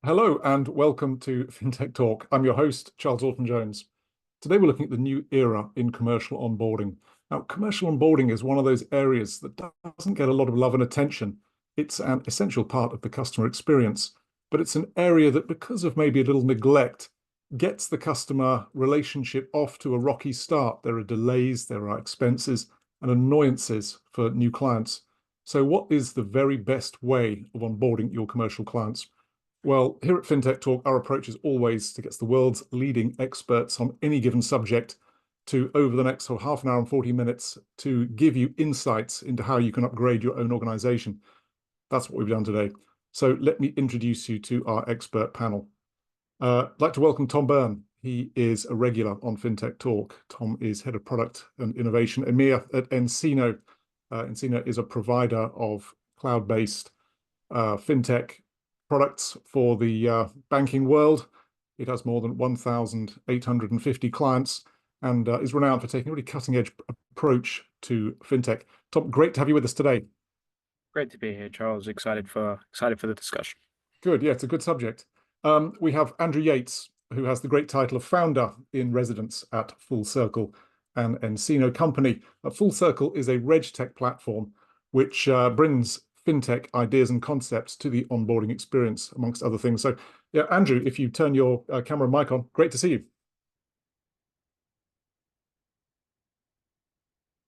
Hello and welcome to FinTech Talk. I'm your host, Charles Alton-Jones. Today we're looking at the new era in commercial onboarding. Now, commercial onboarding is one of those areas that doesn't get a lot of love and attention. It's an essential part of the customer experience, but it's an area that, because of maybe a little neglect, gets the customer relationship off to a rocky start. There are delays, there are expenses and annoyances for new clients. So what is the very best way of onboarding your commercial clients? Well, here at FinTech Talk, our approach is always to get the world's leading experts on any given subject to, over the next half an hour and 40 minutes, to give you insights into how you can upgrade your own organization. That's what we've done today. So let me introduce you to our expert panel. I'd like to welcome Tom Byrne. He is a regular on FinTech Talk. Tom is Head of Product and Innovation EMEA at nCino. nCino is a provider of cloud-based FinTech products for the banking world. It has more than 1,850 clients and is renowned for taking a really cutting-edge approach to fintech. Tom, great to have you with us today. Great to be here, Charles. Excited for the discussion. Good, yeah, it's a good subject. We have Andrew Yates, who has the great title of founder in residence at Full Circle, an nCino company. Full Circle is a RegTech platform which brings fintech ideas and concepts to the onboarding experience, amongst other things. So, yeah, Andrew, if you turn your camera and mic on, great to see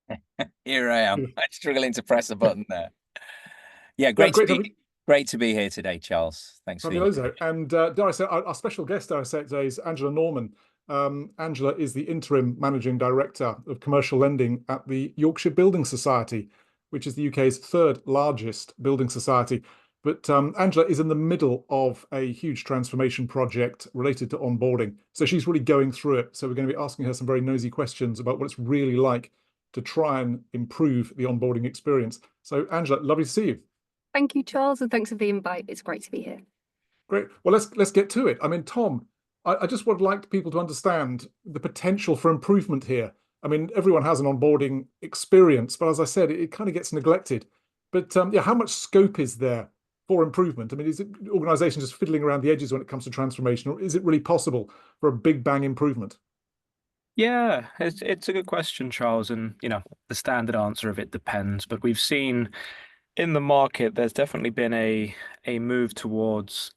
you. Here I am. I'm struggling to press a button there. Yeah, great to be here today, Charles. Thanks for Fabuloso. And dare I say, our special guest, dare I say, today is Angela Norman. Angela is the interim managing director of commercial lending at the Yorkshire Building Society, which is the UK's third largest building society. But Angela is in the middle of a huge transformation project related to onboarding. So she's really going through it. So we're going to be asking her some very nosy questions about what it's really like to try and improve the onboarding experience. So Angela, lovely to see you. Thank you, Charles, and thanks for the invite. It's great to be here. Great. Well, let's get to it. I mean, Tom, I just would like people to understand the potential for improvement here. I mean, everyone has an onboarding experience, but as I said, it kind of gets neglected. But yeah, how much scope is there for improvement? I mean, is it organizations just fiddling around the edges when it comes to transformation, or is it really possible for a big bang improvement? Yeah, it's a good question, Charles, and the standard answer of it depends. But we've seen in the market, there's definitely been a move towards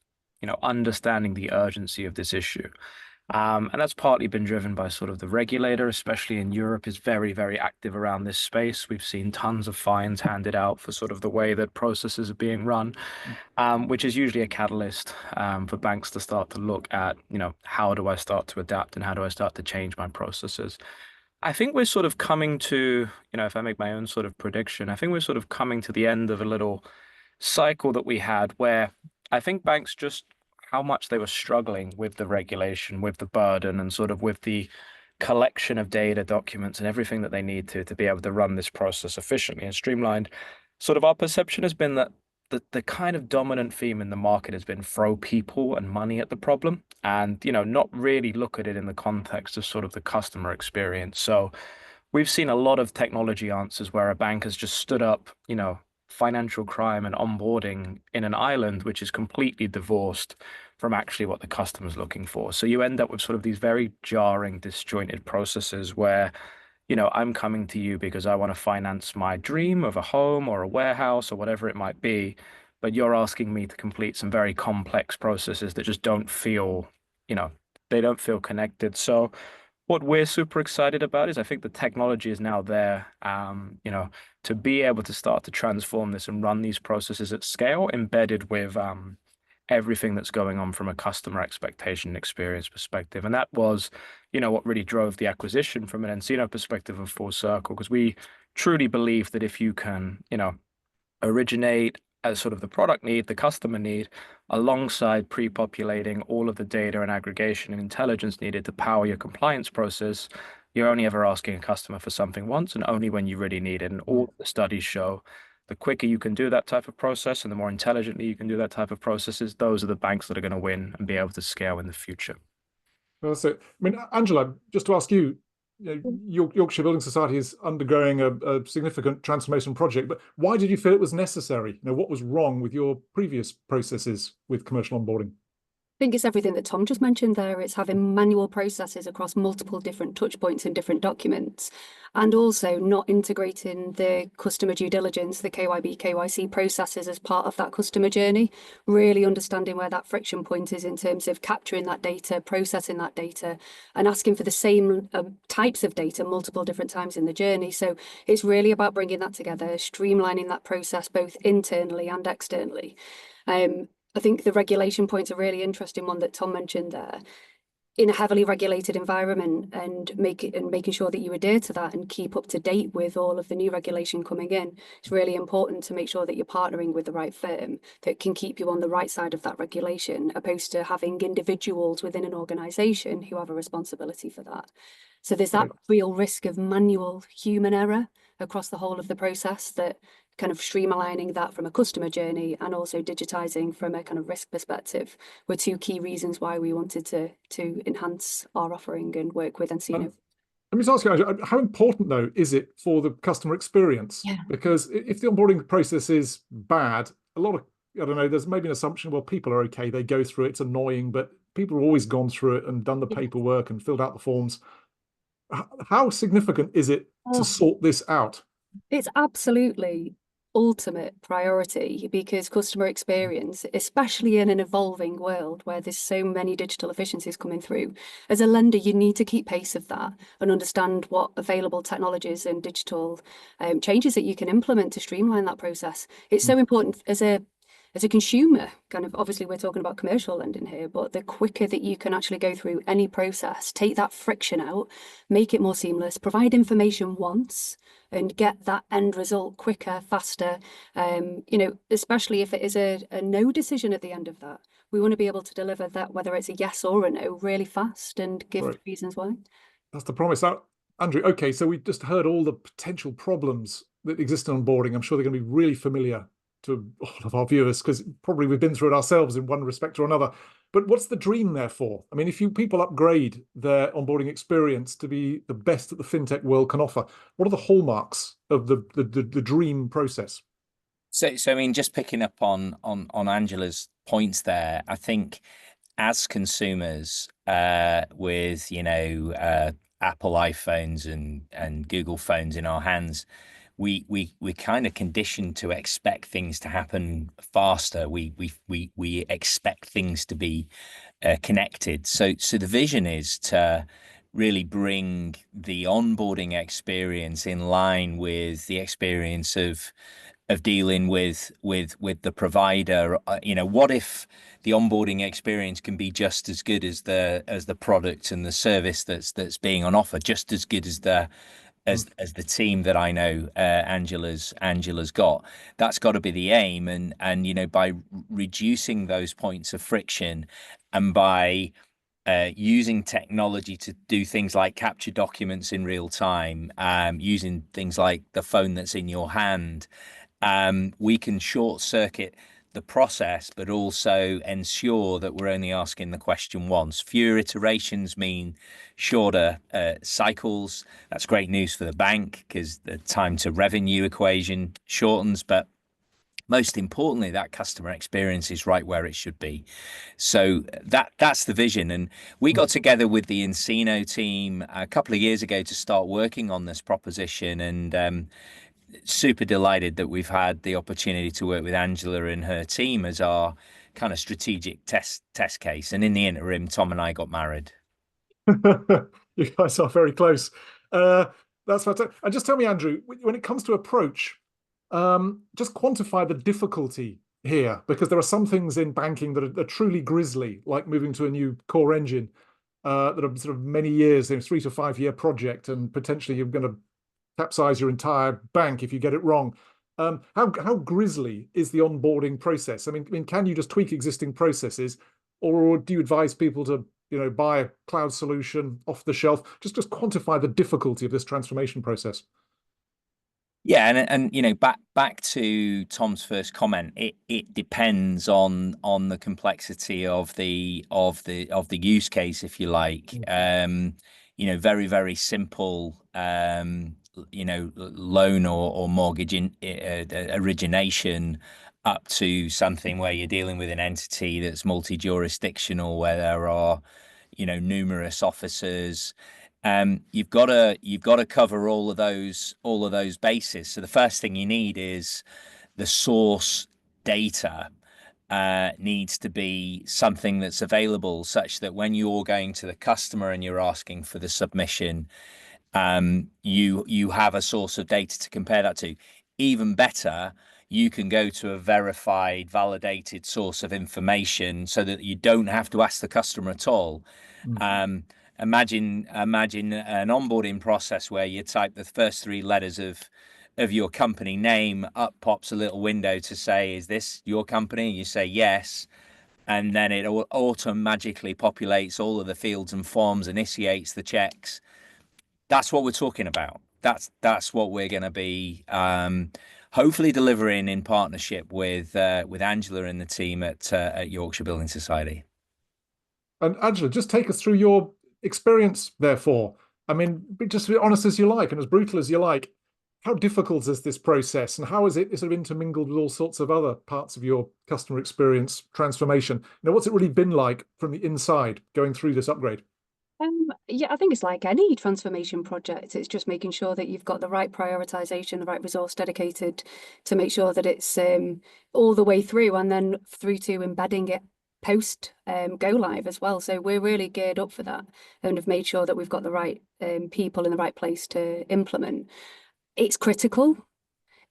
understanding the urgency of this issue. And that's partly been driven by sort of the regulator, especially in Europe, is very, very active around this space. We've seen tons of fines handed out for sort of the way that processes are being run, which is usually a catalyst for banks to start to look at, how do I start to adapt and how do I start to change my processes? I think we're sort of coming to, if I make my own sort of prediction, I think we're sort of coming to the end of a little cycle that we had where I think banks just how much they were struggling with the regulation, with the burden, and sort of with the collection of data, documents, and everything that they need to be able to run this process efficiently and streamlined. Sort of our perception has been that the kind of dominant theme in the market has been throw people and money at the problem and, not really look at it in the context of sort of the customer experience. So we've seen a lot of technology answers where a bank has just stood up, financial crime and onboarding in an island which is completely divorced from actually what the customer's looking for. So you end up with sort of these very jarring, disjointed processes where, I'm coming to you because I want to finance my dream of a home or a warehouse or whatever it might be, but you're asking me to complete some very complex processes that just don't feel, they don't feel connected. So what we're super excited about is I think the technology is now there, to be able to start to transform this and run these processes at scale, embedded with everything that's going on from a customer expectation and experience perspective. And that was, what really drove the acquisition from an nCino perspective of Full Circle, because we truly believe that if you can, originate as sort of the product need, the customer need, alongside pre-populating all of the data and aggregation and intelligence needed to power your compliance process, you're only ever asking a customer for something once and only when you really need it. And all the studies show the quicker you can do that type of process and the more intelligently you can do that type of processes, those are the banks that are going to win and be able to scale in the future. Well, so, I mean, Angela, just to ask you, Yorkshire Building Society is undergoing a significant transformation project, but why did you feel it was necessary? What was wrong with your previous processes with commercial onboarding? think it's everything that Tom just mentioned there. It's having manual processes across multiple different touch points and different documents, and also not integrating the customer due diligence, the KYB, KYC processes as part of that customer journey, really understanding where that friction point is in terms of capturing that data, processing that data, and asking for the same types of data multiple different times in the journey. So it's really about bringing that together, streamlining that process both internally and externally. I think the regulation point's a really interesting one that Tom mentioned there. In a heavily regulated environment and making sure that you adhere to that and keep up to date with all of the new regulation coming in, it's really important to make sure that you're partnering with the right firm that can keep you on the right side of that regulation, opposed to having individuals within an organisation who have a responsibility for that. So there's that real risk of manual human error across the whole of the process, that kind of streamlining that from a customer journey and also digitizing from a kind of risk perspective were two key reasons why we wanted to enhance our offering and work with Encino. Let me just ask you, how important though is it for the customer experience? Yeah. Because if the onboarding process is bad, a lot of, I don't know, there's maybe an assumption, well, people are okay, they go through it, it's annoying, but people have always gone through it and done the paperwork and filled out the forms. How significant is it to sort this out? It's absolutely ultimate priority, because customer experience, especially in an evolving world where there's so many digital efficiencies coming through, as a lender, you need to keep pace of that and understand what available technologies and digital changes that you can implement to streamline that process. It's so important as a consumer, kind of, obviously we're talking about commercial lending here, but the quicker that you can actually go through any process, take that friction out, make it more seamless, provide information once and get that end result quicker, faster, especially if it is a no decision at the end of that. We want to be able to deliver that, whether it's a yes or a no, really fast and give reasons why. That's the promise. Now, Andrew, okay, so we just heard all the potential problems that exist in onboarding. I'm sure they're going to be really familiar to all of our viewers, because probably we've been through it ourselves in one respect or another. But what's the dream therefore? I mean, if people upgrade their onboarding experience to be the best that the fintech world can offer, what are the hallmarks of the dream process? So I mean, just picking up on Angela's points there, I think as consumers, with Apple iPhones and Google phones in our hands, we're kind of conditioned to expect things to happen faster. We expect things to be connected. So the vision is to really bring the onboarding experience in line with the experience of dealing with the provider. What if the onboarding experience can be just as good as the product and the service that's being on offer, just as good as the team that I know Angela's got. That's got to be the aim, and by reducing those points of friction and by using technology to do things like capture documents in real time, using things like the phone that's in your hand, we can short circuit the process, but also ensure that we're only asking the question once. Fewer iterations mean shorter cycles. That's great news for the bank because the time to revenue equation shortens, but most importantly, that customer experience is right where it should be. So that's the vision. And we got together with the Encino team a couple of years ago to start working on this proposition, and super delighted that we've had the opportunity to work with Angela and her team as our kind of strategic test case. And in the interim, Tom and I got married. You guys are very close. That's fantastic. And just tell me, Andrew, when it comes to approach, just quantify the difficulty here, because there are some things in banking that are truly grisly, like moving to a new core engine, that are sort of many years, 3 to 5 year project, and potentially you're going to capsize your entire bank if you get it wrong. How grisly is the onboarding process? I mean, can you just tweak existing processes, or do you advise people to buy a cloud solution off the shelf? Just quantify the difficulty of this transformation process. Yeah, and back to Tom's first comment, it depends on the complexity of the use case, if you like. Very, very simple loan or mortgage origination up to something where you're dealing with an entity that's multi-jurisdictional, where there are, numerous officers. You've got to cover all of those bases. So the first thing you need is the source data. Needs to be something that's available, such that when you're going to the customer and you're asking for the submission, you have a source of data to compare that to. Even better, you can go to a verified, validated source of information, so that you don't have to ask the customer at all. Imagine an onboarding process where you type the first three letters of your company name, up pops a little window to say, is this your company? You say yes, and then it automatically populates all of the fields and forms, initiates the checks. That's what we're talking about. That's what we're going to be hopefully delivering in partnership with Angela and the team at Yorkshire Building Society. And Angela, just take us through your experience, therefore. I mean, just be honest as you like and as brutal as you like. How difficult is this process, and how is it sort of intermingled with all sorts of other parts of your customer experience transformation? What's it really been like from the inside going through this upgrade? Yeah, I think it's like any transformation project. It's just making sure that you've got the right prioritization, the right resource dedicated to make sure that it's all the way through, and then through to embedding it post go live as well. So we're really geared up for that and have made sure that we've got the right people in the right place to implement. It's critical.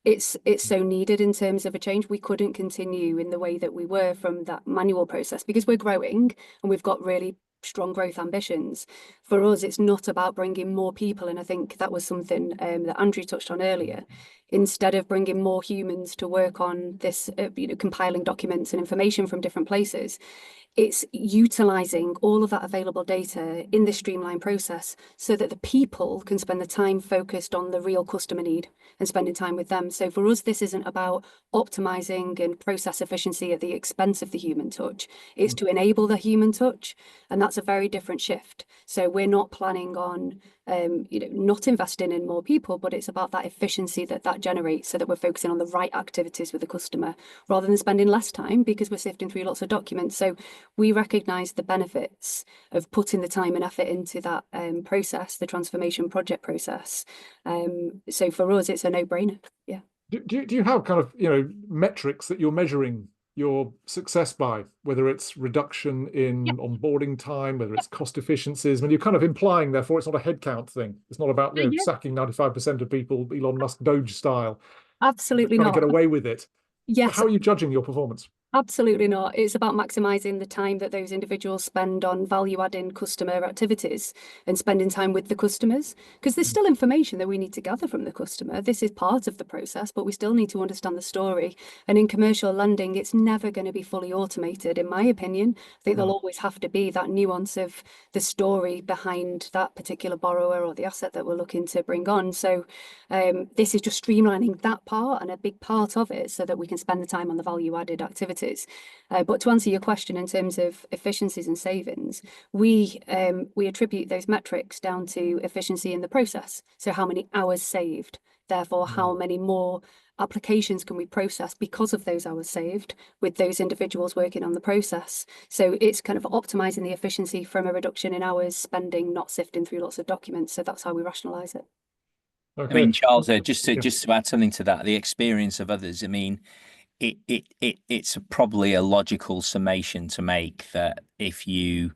It's so needed in terms of a change. We couldn't continue in the way that we were from that manual process, because we're growing and we've got really strong growth ambitions. For us, it's not about bringing more people, and I think that was something that Andrew touched on earlier. Instead of bringing more humans to work on this, compiling documents and information from different places, it's utilizing all of that available data in this streamlined process so that the people can spend the time focused on the real customer need and spending time with them. So for us, this isn't about optimizing and process efficiency at the expense of the human touch. It's to enable the human touch, and that's a very different shift. So we're not planning on not investing in more people, but it's about that efficiency that generates, so that we're focusing on the right activities with the customer rather than spending less time because we're sifting through lots of documents. So we recognise the benefits of putting the time and effort into that process, the transformation project process. So for us, it's a no-brainer. Yeah. Do you have kind of metrics that you're measuring your success by, whether it's reduction in onboarding time, whether it's cost efficiencies? I mean, you're kind of implying, therefore, it's not a headcount thing. It's not about sacking 95% of people, Elon Musk Doge style. Absolutely not. Not. To get away with it. Yes. But how are you judging your performance? Absolutely not. It's about maximising the time that those individuals spend on value-adding customer activities and spending time with the customers, because there's still information that we need to gather from the customer. This is part of the process, but we still need to understand the story. And in commercial lending, it's never going to be fully automated, in my opinion. I think there'll always have to be that nuance of the story behind that particular borrower or the asset that we're looking to bring on. So this is just streamlining that part, and a big part of it, so that we can spend the time on the value-added activities. But to answer your question in terms of efficiencies and savings, we attribute those metrics down to efficiency in the process. So how many hours saved, therefore how many more applications can we process because of those hours saved with those individuals working on the process. So it's kind of optimizing the efficiency from a reduction in hours spending, not sifting through lots of documents. So that's how we rationalize it. Okay. I mean, Charles, just to add something to that, the experience of others, I mean, it's probably a logical summation to make that if you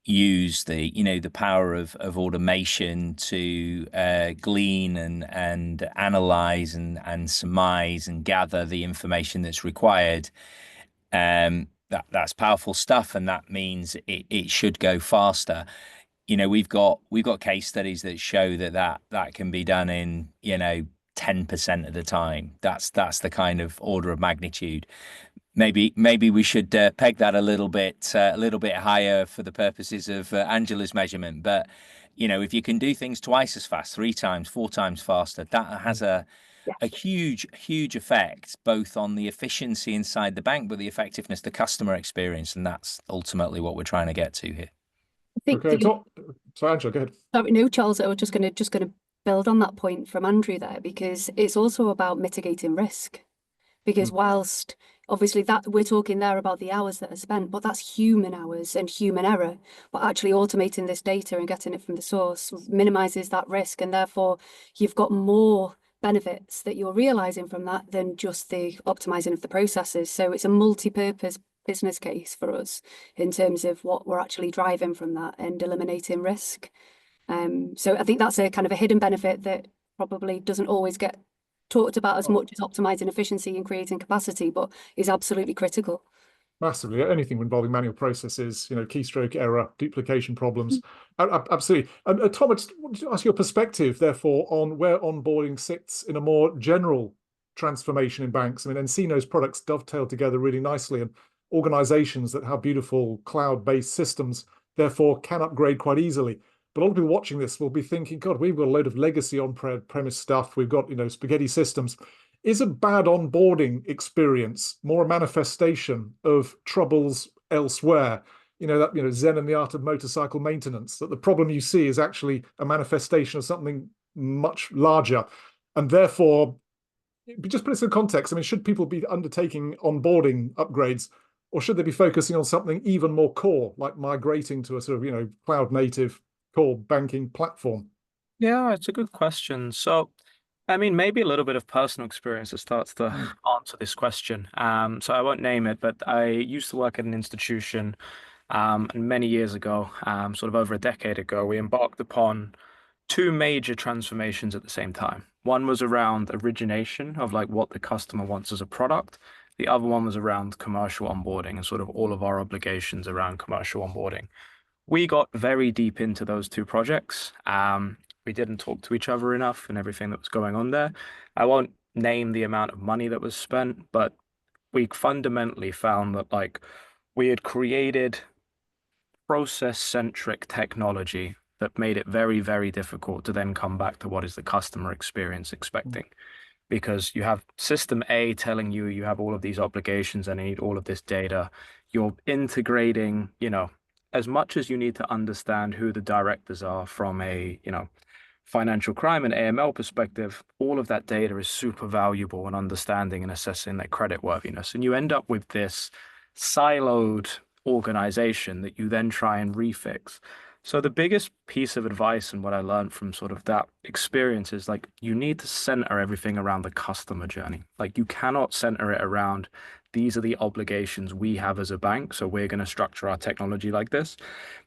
use the power of automation to glean and analyze and surmise and gather the information that's required, that's powerful stuff, and that means it should go faster. We've got case studies that show that can be done in 10% of the time. That's the kind of order of magnitude. Maybe we should peg that a little bit higher for the purposes of Angela's measurement. But if you can do things twice as fast, 3 times, 4 times faster, that has a huge effect both on the efficiency inside the bank, but the effectiveness, the customer experience, and that's ultimately what we're trying to get to here. Okay, so Angela, go ahead. Sorry, no, Charles, I was just going to build on that point from Andrew there, because it's also about mitigating risk. Because whilst obviously that we're talking there about the hours that are spent, but that's human hours and human error. But actually automating this data and getting it from the source minimizes that risk, and therefore you've got more benefits that you're realizing from that than just the optimizing of the processes. So it's a multi-purpose business case for us in terms of what we're actually driving from that and eliminating risk. So I think that's a kind of a hidden benefit that probably doesn't always get talked about as much as optimizing efficiency and creating capacity, but is absolutely critical. Massively. Anything involving manual processes, keystroke error, duplication problems. Absolutely. Tom, I just wanted to ask your perspective, therefore, on where onboarding sits in a more general transformation in banks. I mean, nCino's products dovetail together really nicely, and organizations that have beautiful cloud-based systems, therefore, can upgrade quite easily. But a lot of people watching this will be thinking, God, we've got a load of legacy on-premise stuff. We've got, spaghetti systems. Is a bad onboarding experience more a manifestation of troubles elsewhere? Zen and the art of motorcycle maintenance, that the problem you see is actually a manifestation of something much larger. And therefore, just put this in context. I mean, should people be undertaking onboarding upgrades, or should they be focusing on something even more core, like migrating to a sort of, cloud native core banking platform? Yeah, it's a good question. So, I mean, maybe a little bit of personal experience that starts to answer this question. So I won't name it, but I used to work at an institution, and many years ago, sort of over a decade ago, we embarked upon two major transformations at the same time. One was around origination of like what the customer wants as a product. The other one was around commercial onboarding and sort of all of our obligations around commercial onboarding. We got very deep into those two projects. We didn't talk to each other enough and everything that was going on there. I won't name the amount of money that was spent, but we fundamentally found that like we had created process-centric technology that made it very, very difficult to then come back to what is the customer experience expecting. Because you have system A telling you you have all of these obligations and need all of this data. You're integrating, as much as you need to understand who the directors are from a, financial crime and AML perspective, all of that data is super valuable in understanding and assessing their creditworthiness. And you end up with this siloed organization that you then try and refix. So the biggest piece of advice and what I learned from sort of that experience is like you need to center everything around the customer journey. Like you cannot center it around these are the obligations we have as a bank, so we're going to structure our technology like this.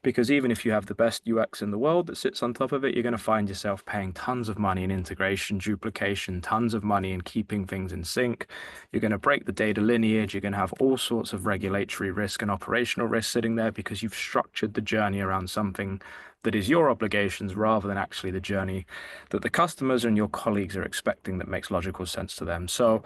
Because even if you have the best UX in the world that sits on top of it, you're going to find yourself paying tons of money in integration, duplication, tons of money in keeping things in sync. You're going to break the data lineage. You're going to have all sorts of regulatory risk and operational risk sitting there because you've structured the journey around something that is your obligations rather than actually the journey that the customers and your colleagues are expecting that makes logical sense to them. So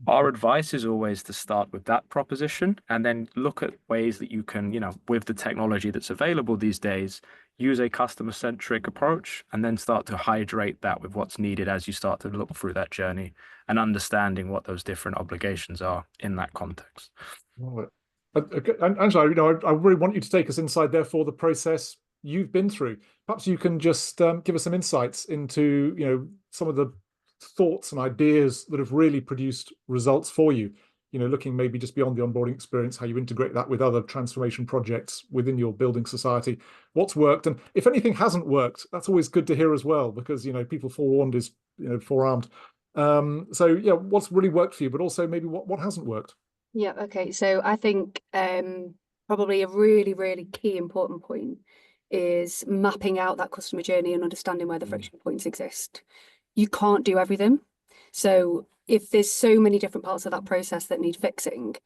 our advice is always to start with that proposition and then look at ways that you can, with the technology that's available these days, use a customer-centric approach and then start to hydrate that with what's needed as you start to look through that journey and understanding what those different obligations are in that context. Angela, I really want you to take us inside, therefore, the process you've been through. Perhaps you can just give us some insights into, some of the thoughts and ideas that have really produced results for you, looking maybe just beyond the onboarding experience, how you integrate that with other transformation projects within your building society, what's worked, and if anything hasn't worked, that's always good to hear as well, because people forewarned is forearmed. So yeah, what's really worked for you, but also maybe what hasn't worked. Yeah, okay. So I think probably a really, really key important point is mapping out that customer journey and understanding where the friction points exist. You can't do everything. So if there's so many different parts of that process that need fixing,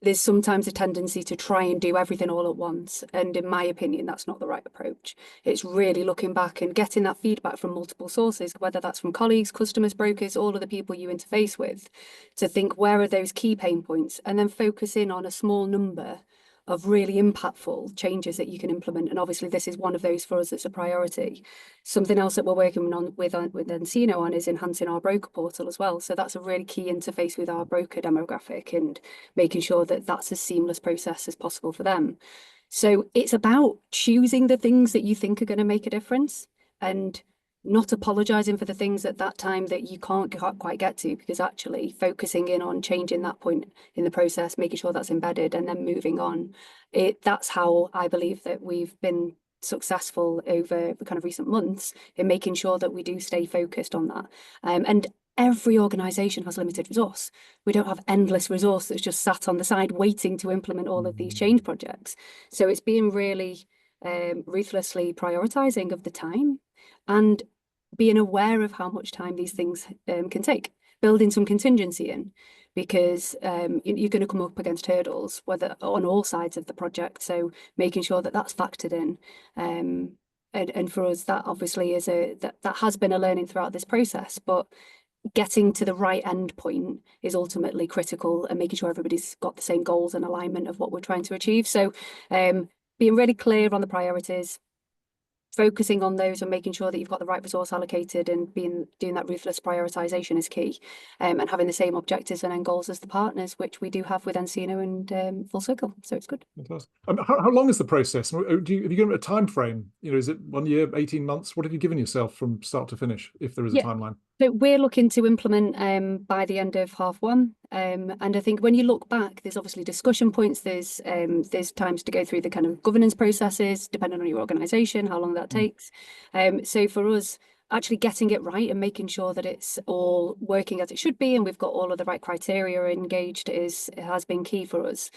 there's sometimes a tendency to try and do everything all at once. And in my opinion, that's not the right approach. It's really looking back and getting that feedback from multiple sources, whether that's from colleagues, customers, brokers, all of the people you interface with, to think where are those key pain points, and then focus in on a small number of really impactful changes that you can implement. And obviously this is one of those for us that's a priority. Something else that we're working on with nCino on is enhancing our broker portal as well. So that's a really key interface with our broker demographic and making sure that that's a seamless process as possible for them. So it's about choosing the things that you think are going to make a difference and not apologizing for the things at that time that you can't quite get to, because actually focusing in on changing that point in the process, making sure that's embedded, and then moving on. That's how I believe that we've been successful over the kind of recent months in making sure that we do stay focused on that. And every organization has limited resource. We don't have endless resource that's just sat on the side waiting to implement all of these change projects. So it's being really ruthlessly prioritizing of the time and being aware of how much time these things can take, building some contingency in, because you're going to come up against hurdles, whether on all sides of the project. So making sure that that's factored in. And for us, that obviously is that has been a learning throughout this process, but getting to the right end point is ultimately critical, and making sure everybody's got the same goals and alignment of what we're trying to achieve. So being really clear on the priorities, focusing on those and making sure that you've got the right resource allocated, and doing that ruthless prioritization is key, and having the same objectives and end goals as the partners, which we do have with Encino and Full Circle. So it's good. Fantastic. How long is the process? Have you given it a time frame? Is it 1 year, 18 months? What have you given yourself from start to finish, if there is a timeline? So we're looking to implement by the end of H1. And I think when you look back, there's obviously discussion points, there's times to go through the kind of governance processes, depending on your organisation, how long that takes. So for us, actually getting it right and making sure that it's all working as it should be, and we've got all of the right criteria engaged, has been key for us.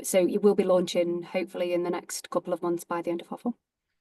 So you will be launching hopefully in the next couple of months by the end of H1.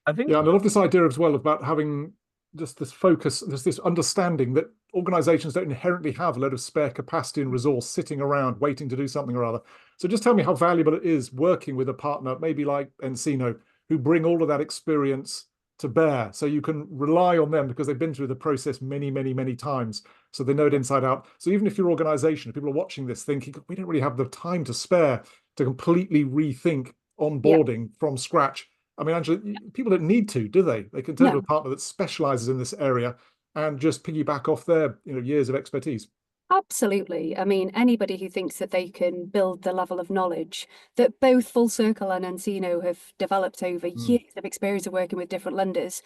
I think, and I love this idea as well about having just this focus, there's this understanding that organizations don't inherently have a lot of spare capacity and resource sitting around waiting to do something or other. So just tell me how valuable it is working with a partner, maybe like Encino, who bring all of that experience to bear, so you can rely on them because they've been through the process many, many, many times. So they know it inside out. So even if your organization, if people are watching this thinking, we don't really have the time to spare to completely rethink onboarding from scratch. I mean, Angela, people don't need to, do they? They can turn to a partner that specializes in this area and just piggyback off their years of expertise. Absolutely. I mean, anybody who thinks that they can build the level of knowledge that both Full Circle and Encino have developed over years of experience of working with different lenders,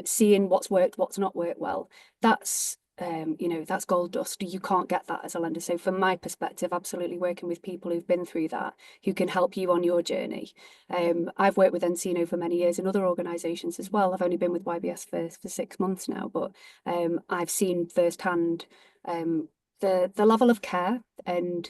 seeing what's worked, what's not worked well, that's that's gold dust. You can't get that as a lender. So from my perspective, absolutely working with people who've been through that, who can help you on your journey. I've worked with Encino for many years in other organisations as well. I've only been with YBS for 6 months now, but I've seen firsthand the level of care and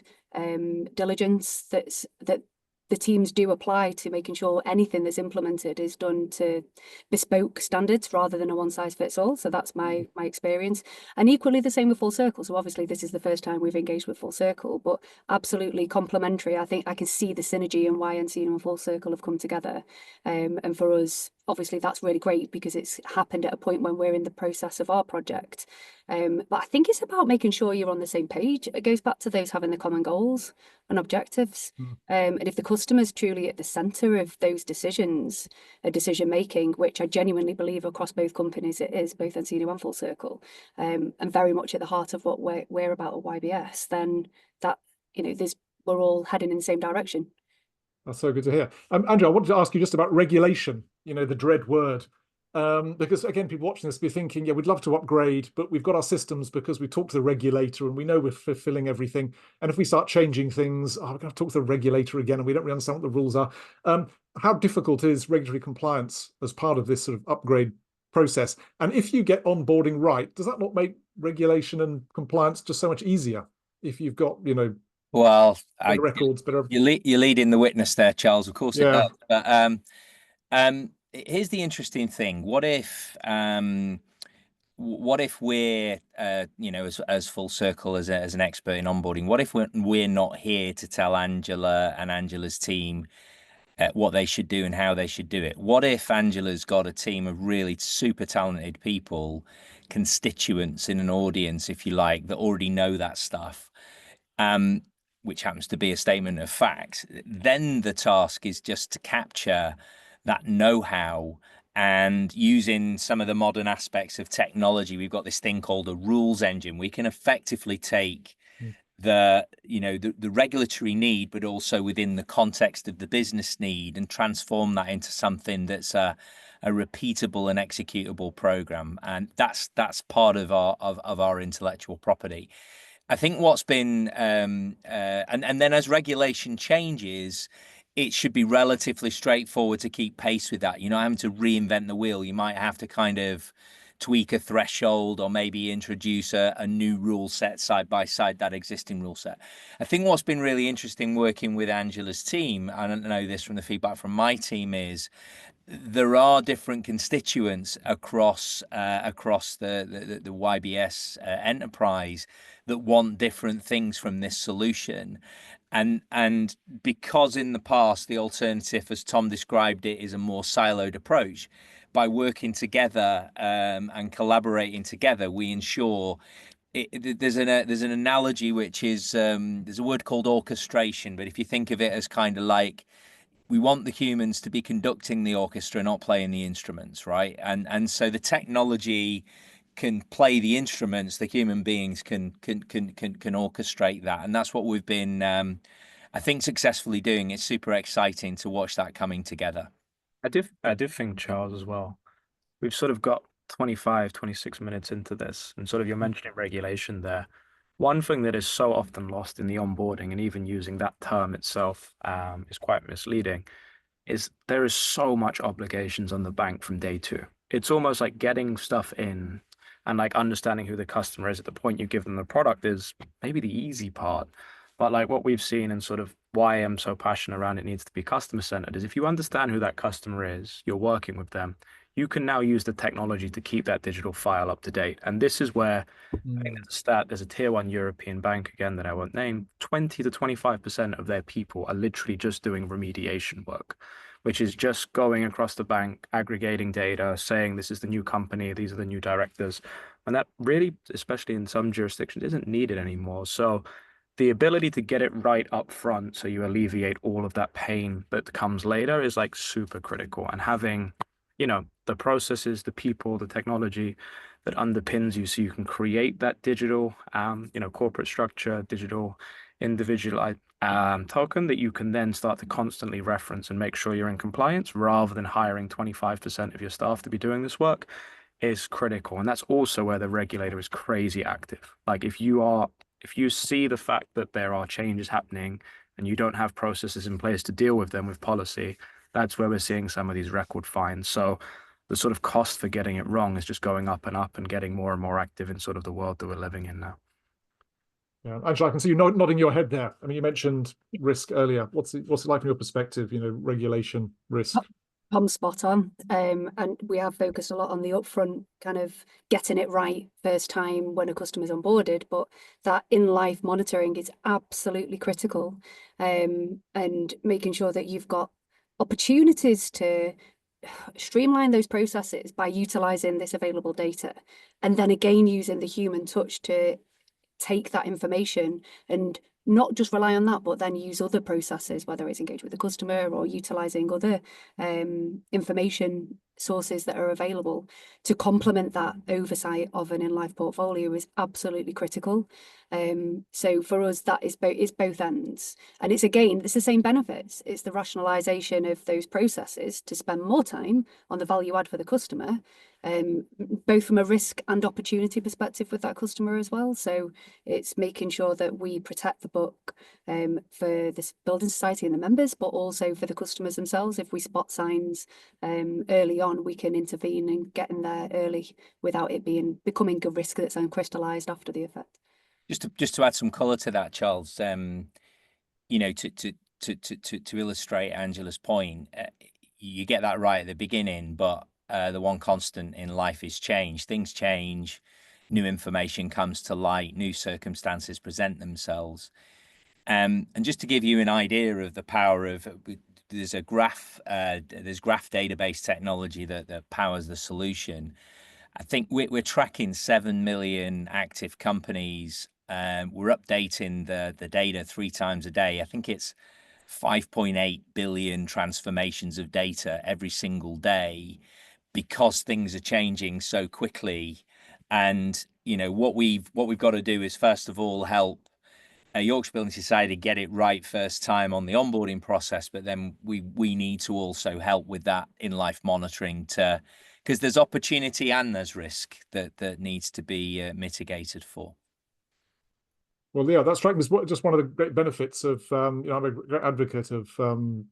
diligence that the teams do apply to making sure anything that's implemented is done to bespoke standards rather than a one-size-fits-all. So that's my experience. And equally the same with Full Circle. So obviously this is the first time we've engaged with Full Circle, but absolutely complementary. I think I can see the synergy and why Encino and Full Circle have come together. And for us, obviously that's really great because it's happened at a point when we're in the process of our project. But I think it's about making sure you're on the same page. It goes back to those having the common goals and objectives. And if the customer's truly at the centre of those decisions, decision making, which I genuinely believe across both companies it is, both Encino and Full Circle, and very much at the heart of what we're about at YBS, then that we're all heading in the same direction. That's so good to hear. Andrew, I wanted to ask you just about regulation, the dread word. Because again, people watching this be thinking, yeah, we'd love to upgrade, but we've got our systems because we talk to the regulator and we know we're fulfilling everything. And if we start changing things, we're going to talk to the regulator again and we don't really understand what the rules are. How difficult is regulatory compliance as part of this sort of upgrade process? And if you get onboarding right, does that not make regulation and compliance just so much easier if you've got, well, better records, better... You're leading the witness there, Charles. Of course it does. But here's the interesting thing. What if we're as Full Circle as an expert in onboarding, what if we're not here to tell Angela and Angela's team what they should do and how they should do it? What if Angela's got a team of really super talented people, constituents in an audience, if you like, that already know that stuff, which happens to be a statement of fact? Then the task is just to capture that know-how, and using some of the modern aspects of technology, we've got this thing called a rules engine. We can effectively take the regulatory need, but also within the context of the business need, and transform that into something that's a a repeatable and executable program, and that's part of our intellectual property. I think what's been and then as regulation changes, it should be relatively straightforward to keep pace with that. You're not having to reinvent the wheel. You might have to kind of tweak a threshold or maybe introduce a new rule set side by side that existing rule set. I think what's been really interesting working with Angela's team, I don't know this from the feedback from my team, is there are different constituents across the YBS enterprise that want different things from this solution. And because in the past the alternative, as Tom described it, is a more siloed approach, by working together and collaborating together, we ensure there's an analogy which is there's a word called orchestration, but if you think of it as kind of like, we want the humans to be conducting the orchestra, not playing the instruments, right? And so the technology can play the instruments, the human beings can orchestrate that, and that's what we've been, I think, successfully doing. It's super exciting to watch that coming together. I did think, Charles, as well. We've sort of got 25, 26 minutes into this, and sort of you're mentioning regulation there. One thing that is so often lost in the onboarding, and even using that term itself is quite misleading, is there is so much obligations on the bank from day two. It's almost like getting stuff in and like understanding who the customer is at the point you give them the product is maybe the easy part. But like what we've seen and sort of why I'm so passionate around it needs to be customer centered is if you understand who that customer is, you're working with them, you can now use the technology to keep that digital file up to date. And this is where I think there's a stat, there's a tier one European bank, again, that I won't name, 20 to 25% of their people are literally just doing remediation work, which is just going across the bank, aggregating data, saying this is the new company, these are the new directors. And that really, especially in some jurisdictions, isn't needed anymore. So the ability to get it right up front so you alleviate all of that pain that comes later is like super critical. And having, the processes, the people, the technology that underpins you so you can create that digital, corporate structure, digital individual token that you can then start to constantly reference and make sure you're in compliance rather than hiring 25% of your staff to be doing this work is critical. And that's also where the regulator is crazy active. Like if you see the fact that there are changes happening and you don't have processes in place to deal with them with policy, that's where we're seeing some of these record fines. So the sort of cost for getting it wrong is just going up and getting more and more active in sort of the world that we're living in now. Yeah, Angela, I can see you nodding your head there. I mean, you mentioned risk earlier. What's it like from your perspective, regulation, risk? I'm spot on. And we have focused a lot on the upfront kind of getting it right first time when a customer's onboarded, but that in-life monitoring is absolutely critical. And making sure that you've got opportunities to streamline those processes by utilizing this available data. And then again, using the human touch to take that information and not just rely on that, but then use other processes, whether it's engage with the customer or utilizing other information sources that are available to complement that oversight of an in-life portfolio is absolutely critical. So for us, that is both ends. And it's the same benefits. It's the rationalization of those processes to spend more time on the value add for the customer, both from a risk and opportunity perspective with that customer as well. So it's making sure that we protect the book for this building society and the members, but also for the customers themselves. If we spot signs early on, we can intervene and get in there early without it becoming a risk that's uncrystallized after the effect. Just to add some colour to that, Charles, to illustrate Angela's point, you get that right at the beginning, but the one constant in life is change. Things change, new information comes to light, new circumstances present themselves. And just to give you an idea of the power of, there's graph database technology that powers the solution. I think we're tracking 7 million active companies. We're updating the data 3 times a day. I think it's 5.8 billion transformations of data every single day because things are changing so quickly. And what we've got to do is first of all help Yorkshire Building Society get it right first time on the onboarding process, but then we need to also help with that in-life monitoring because there's opportunity and there's risk that needs to be mitigated for. Well, yeah, that strikes me as just one of the great benefits of, I'm a great advocate of sort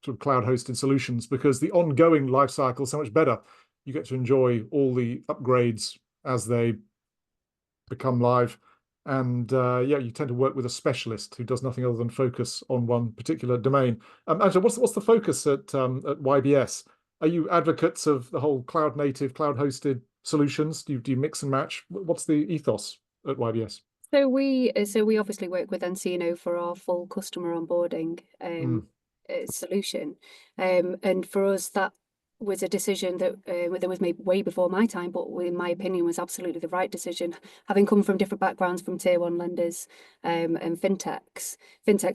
of cloud-hosted solutions, because the ongoing life cycle is so much better. You get to enjoy all the upgrades as they become live, and yeah, you tend to work with a specialist who does nothing other than focus on one particular domain. Angela, what's the focus at YBS? Are you advocates of the whole cloud-native, cloud-hosted solutions? Do you mix and match? What's the ethos at YBS? So we obviously work with nCino for our full customer onboarding solution, and for us that was a decision that was made way before my time, but in my opinion was absolutely the right decision. Having come from different backgrounds from tier one lenders and fintechs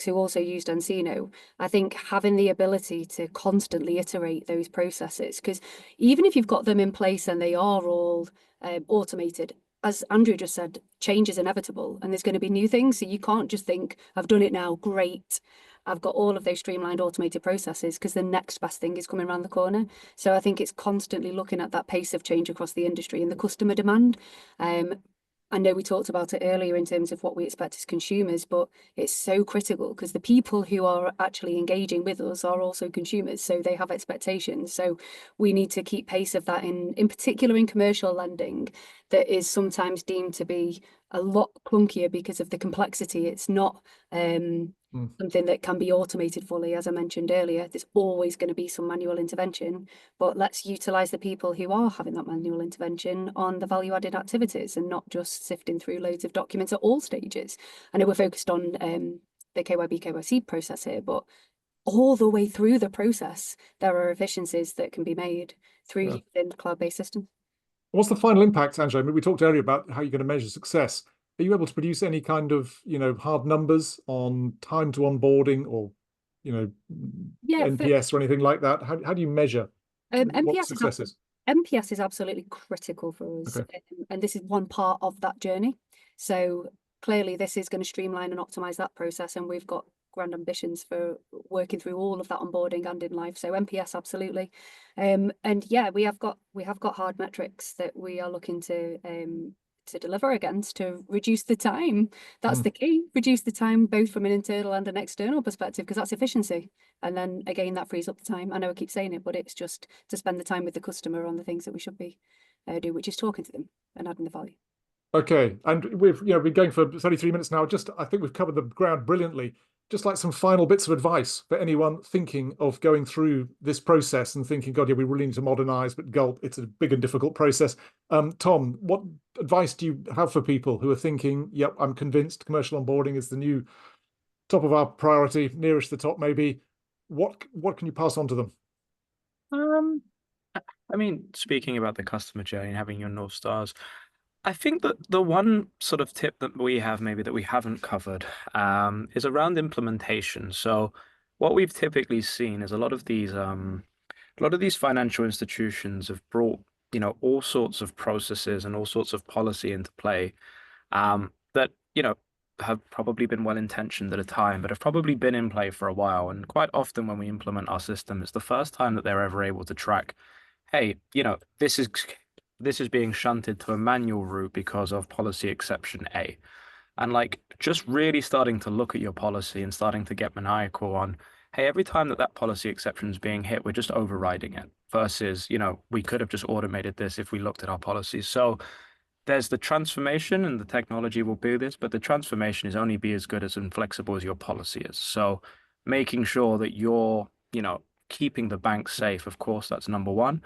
who also used nCino, I think having the ability to constantly iterate those processes, because even if you've got them in place and they are all automated, as Andrew just said, change is inevitable and there's going to be new things. So you can't just think, I've done it now, great. I've got all of those streamlined automated processes, because the next best thing is coming around the corner. So I think it's constantly looking at that pace of change across the industry and the customer demand. I know we talked about it earlier in terms of what we expect as consumers, but it's so critical because the people who are actually engaging with us are also consumers, so they have expectations. So we need to keep pace of that in particular in commercial lending, that is sometimes deemed to be a lot clunkier because of the complexity. It's not something that can be automated fully, as I mentioned earlier. There's always going to be some manual intervention, but let's utilize the people who are having that manual intervention on the value-added activities and not just sifting through loads of documents at all stages. I know we're focused on the KYB, KYC process here, but all the way through the process, there are efficiencies that can be made through using cloud-based systems. What's the final impact, Angela? I mean, we talked earlier about how you're going to measure success. Are you able to produce any kind of, hard numbers on time to onboarding or, NPS or anything like that? How do you measure what success is? NPS is absolutely critical for us, and this is one part of that journey. So clearly this is going to streamline and optimize that process, and we've got grand ambitions for working through all of that onboarding and in life. So NPS, absolutely. And yeah, we have got hard metrics that we are looking to deliver against to reduce the time. That's the key. Reduce the time both from an internal and an external perspective, because that's efficiency. And then again, that frees up the time. I know I keep saying it, but it's just to spend the time with the customer on the things that we should be doing, which is talking to them and adding the value. Okay, and we've been going for 33 minutes now. I think we've covered the ground brilliantly. Just like some final bits of advice for anyone thinking of going through this process and thinking, God, yeah, we really need to modernize, but gulp, it's a big and difficult process. Tom, what advice do you have for people who are thinking, yep, I'm convinced commercial onboarding is the new top of our priority, nearest the top maybe? What can you pass on to them? I mean, speaking about the customer journey and having your North Stars, I think that the one sort of tip that we have maybe that we haven't covered is around implementation. So what we've typically seen is a lot of these financial institutions have brought, all sorts of processes and all sorts of policy into play that, have probably been well-intentioned at a time, but have probably been in play for a while. And quite often when we implement our system, it's the first time that they're ever able to track, hey, this is being shunted to a manual route because of policy exception A. And just really starting to look at your policy and starting to get maniacal on, hey, every time that policy exception is being hit, we're just overriding it versus, we could have just automated this if we looked at our policies. So there's the transformation, and the technology will do this, but the transformation is only be as good as and flexible as your policy is. So making sure that you're, keeping the bank safe, of course, that's number one,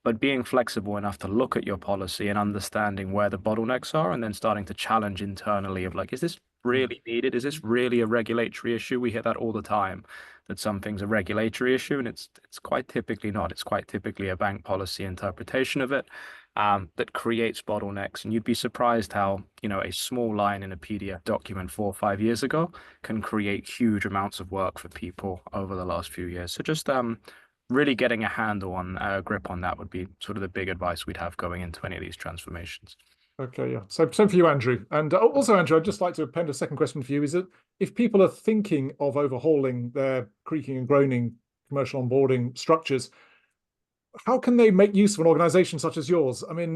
but being flexible enough to look at your policy and understanding where the bottlenecks are, and then starting to challenge internally of is this really needed? Is this really a regulatory issue? We hear that all the time, that something's a regulatory issue, and it's quite typically not. It's quite typically a bank policy interpretation of it that creates bottlenecks. And you'd be surprised how, a small line in a PDF document 4 or 5 years ago can create huge amounts of work for people over the last few years. So just really getting a handle on grip on that would be sort of the big advice we'd have going into any of these transformations. Okay, yeah. So same for you, Andrew. And also, Andrew, I'd just like to append a second question for you. Is that if people are thinking of overhauling their creaking and groaning commercial onboarding structures, how can they make use of an organization such as yours? You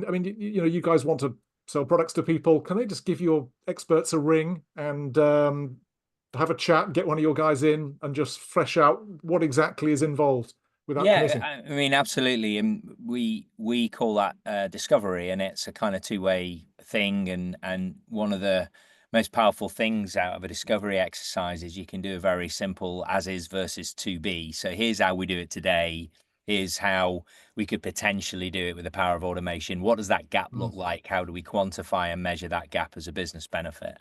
know, you guys want to sell products to people. Can they just give your experts a ring and have a chat, get one of your guys in and just fresh out what exactly is involved without committing? Yeah, I mean, absolutely. And we call that discovery, and it's a kind of two-way thing. And one of the most powerful things out of a discovery exercise is you can do a very simple as is versus to be. So here's how we do it today. Here's how we could potentially do it with the power of automation. What does that gap look like? How do we quantify and measure that gap as a business benefit?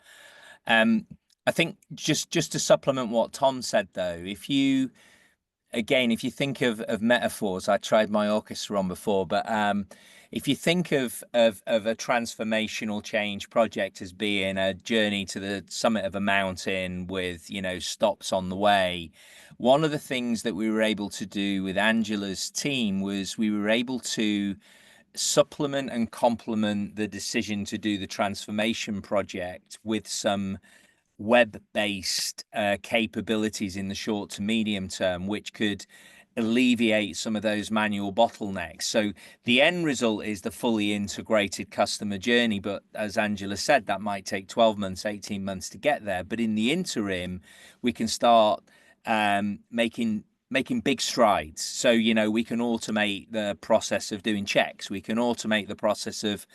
I think just to supplement what Tom said, though, if you think of metaphors, I tried my orchestra on before, but if you think of a transformational change project as being a journey to the summit of a mountain with, you know, stops on the way, one of the things that we were able to do with Angela's team was we were able to supplement and complement the decision to do the transformation project with some web-based capabilities in the short to medium term, which could alleviate some of those manual bottlenecks. So the end result is the fully integrated customer journey. But as Angela said, that might take 12 months, 18 months to get there. But in the interim, we can start making big strides. So, you know, we can automate the process of doing checks. We can automate the process of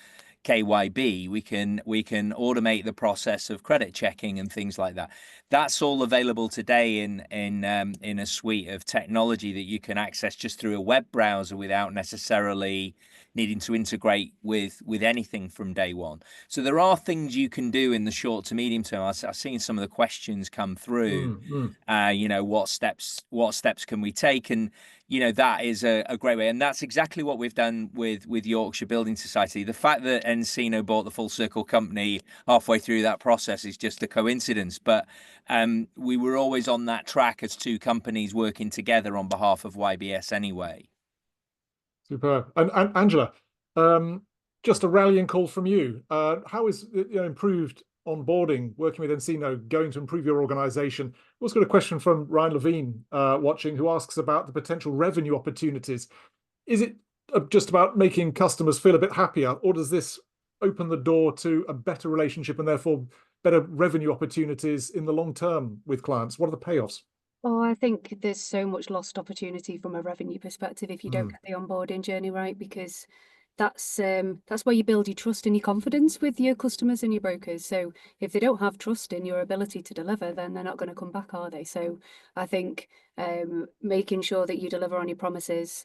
KYB. We can automate the process of credit checking and things like that. That's all available today in a suite of technology that you can access just through a web browser without necessarily needing to integrate with anything from day one. So there are things you can do in the short to medium term. I've seen some of the questions come through. You know, what steps can we take? And you know, that is a great way. And that's exactly what we've done with Yorkshire Building Society. The fact that Encino bought the Full Circle company halfway through that process is just a coincidence. But we were always on that track as two companies working together on behalf of YBS anyway. Superb. And Angela, just a rallying call from you. How is improved onboarding, working with Encino, going to improve your organization? We've also got a question from Ryan Levine watching, who asks about the potential revenue opportunities. Is it just about making customers feel a bit happier, or does this open the door to a better relationship and therefore better revenue opportunities in the long term with clients? What are the payoffs? Oh, I think there's so much lost opportunity from a revenue perspective if you don't get the onboarding journey right, because that's where you build your trust and your confidence with your customers and your brokers. So if they don't have trust in your ability to deliver, then they're not going to come back, are they? So I think making sure that you deliver on your promises,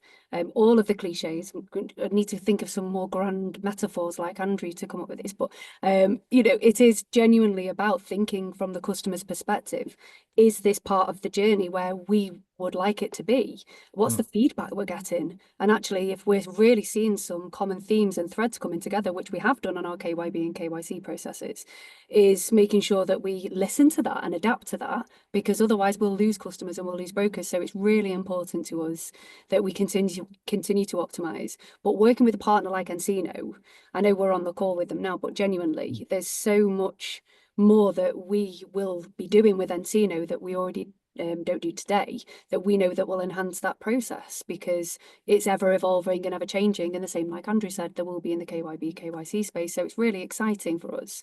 all of the cliches. I need to think of some more grand metaphors like Andrew to come up with this, but you know, it is genuinely about thinking from the customer's perspective. Is this part of the journey where we would like it to be? What's the feedback we're getting? And actually, if we're really seeing some common themes and threads coming together, which we have done on our KYB and KYC processes, is making sure that we listen to that and adapt to that, because otherwise we'll lose customers and we'll lose brokers. So it's really important to us that we continue to optimize. But working with a partner like Encino, I know we're on the call with them now, but genuinely, there's so much more that we will be doing with Encino that we already don't do today, that we know that will enhance that process, because it's ever evolving and ever changing. And the same, like Andrew said, there will be in the KYB, KYC space. So it's really exciting for us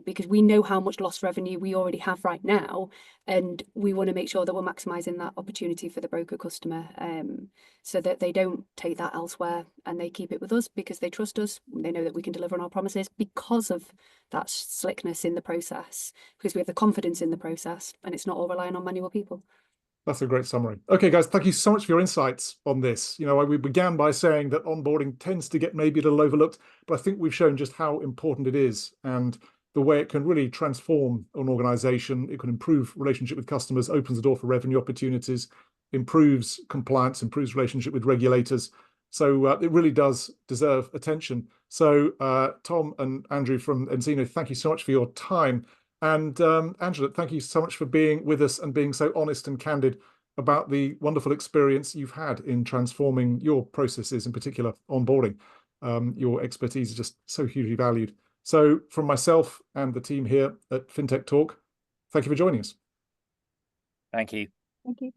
because we know how much lost revenue we already have right now. And we want to make sure that we're maximizing that opportunity for the broker customer so that they don't take that elsewhere and they keep it with us because they trust us. They know that we can deliver on our promises because of that slickness in the process, because we have the confidence in the process and it's not all relying on manual people. That's a great summary. Okay, guys, thank you so much for your insights on this. You know, we began by saying that onboarding tends to get maybe a little overlooked, but I think we've shown just how important it is and the way it can really transform an organization. It can improve relationship with customers, opens the door for revenue opportunities, improves compliance, improves relationship with regulators. So it really does deserve attention. So Tom and Andrew from Encino, thank you so much for your time. And Angela, thank you so much for being with us and being so honest and candid about the wonderful experience you've had in transforming your processes, in particular onboarding. Your expertise is just so hugely valued. So from myself and the team here at FinTech Talk, thank you for joining us. Thank you. Thank you.